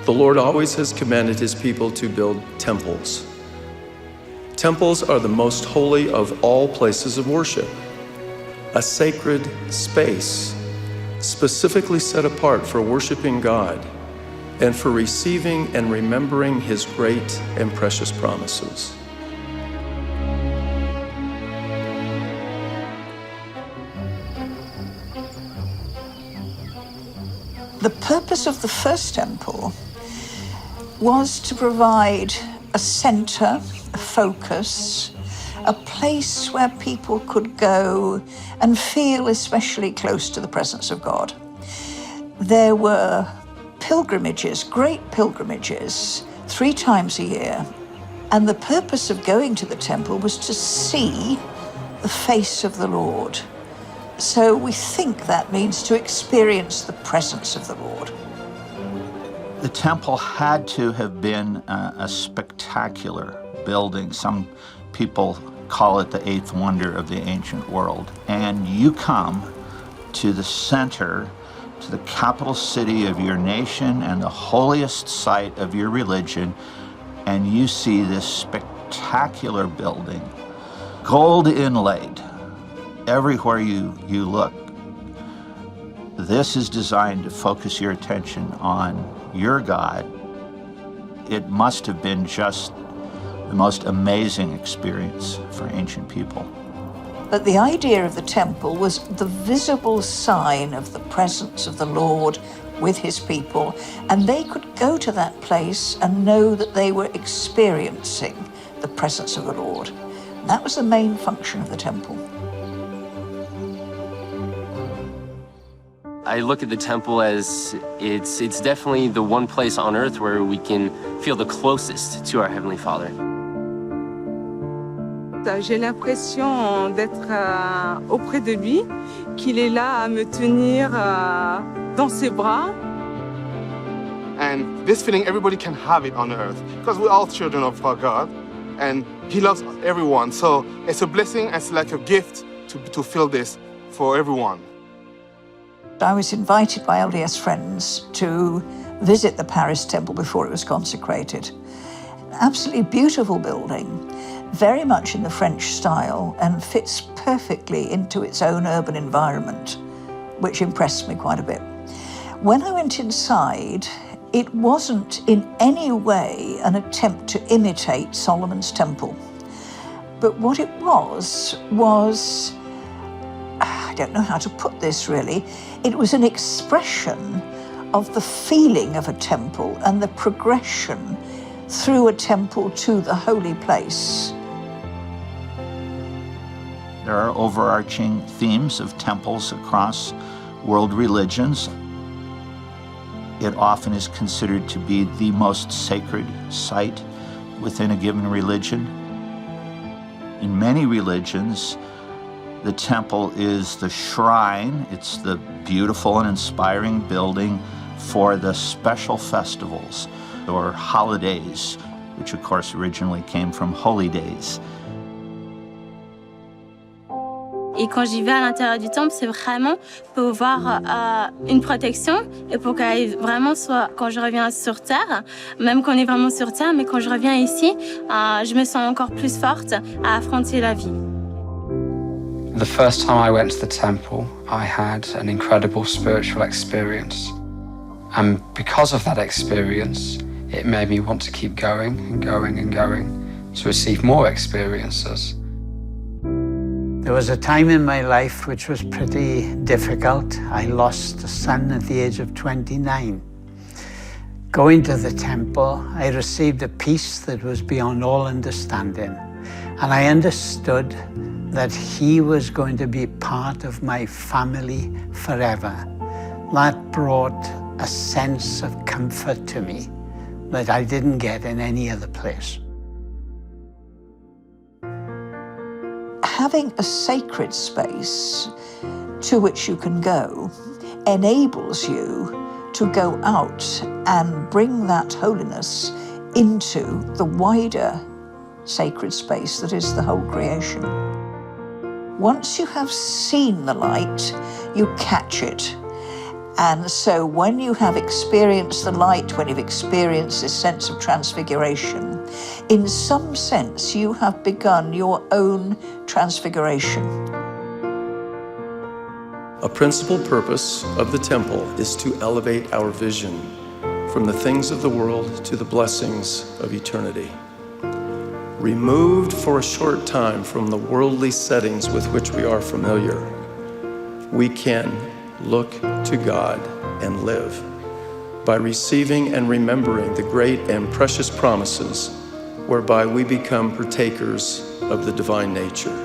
The Lord always has commanded his people to build temples. Temples are the most holy of all places of worship, a sacred space specifically set apart for worshiping God and for receiving and remembering his great and precious promises. The purpose of the first temple was to provide a center, a focus, a place where people could go and feel especially close to the presence of God. There were pilgrimages, great pilgrimages, 3 times a year, and the purpose of going to the temple was to see the face of the Lord. So we think that means to experience the presence of the Lord. The temple had to have been a spectacular building. Some people call it the 8th wonder of the ancient world. And you come to the center, to the capital city of your nation and the holiest site of your religion, and you see this spectacular building, gold inlaid everywhere you look. This is designed to focus your attention on your God. It must have been just the most amazing experience for ancient people. But the idea of the temple was the visible sign of the presence of the Lord with his people, and they could go to that place and know that they were experiencing the presence of the Lord. And that was the main function of the temple. I look at the temple as it's definitely the one place on earth where we can feel the closest to our Heavenly Father. J'ai l'impression d'être auprès de lui, qu'il est là à me tenir dans ses bras. And this feeling, everybody can have it on earth, because we're all children of our God, and he loves everyone. So it's a blessing, it's like a gift to feel this for everyone. I was invited by LDS friends to visit the Paris temple before it was consecrated. Absolutely beautiful building, very much in the French style, and fits perfectly into its own urban environment, which impressed me quite a bit. When I went inside, it wasn't in any way an attempt to imitate Solomon's temple. But what it was, I don't know how to put this really, it was an expression of the feeling of a temple and the progression through a temple to the holy place. There are overarching themes of temples across world religions. It often is considered to be the most sacred site within a given religion. In many religions, the temple is the shrine. It's the beautiful and inspiring building for the special festivals or holidays, which of course originally came from holy days. Et quand j'y vais à l'intérieur du temple, c'est vraiment pour voir une protection et pour qu'elle vraiment soit, quand je reviens sur Terre, même qu'on est vraiment sur Terre, mais quand je reviens ici, je me sens encore plus forte à affronter la vie. The first time I went to the temple, I had an incredible spiritual experience. And because of that experience, it made me want to keep going and going and going to receive more experiences. There was a time in my life which was pretty difficult. I lost a son at the age of 29. Going to the temple, I received a peace that was beyond all understanding. And I understood that he was going to be part of my family forever. That brought a sense of comfort to me that I didn't get in any other place. Having a sacred space to which you can go enables you to go out and bring that holiness into the wider sacred space that is the whole creation. Once you have seen the light, you catch it, And so when you have experienced the light, when you've experienced this sense of transfiguration, in some sense you have begun your own transfiguration. A principal purpose of the temple is to elevate our vision from the things of the world to the blessings of eternity. Removed for a short time from the worldly settings with which we are familiar, we can look to God and live by receiving and remembering the great and precious promises whereby we become partakers of the divine nature.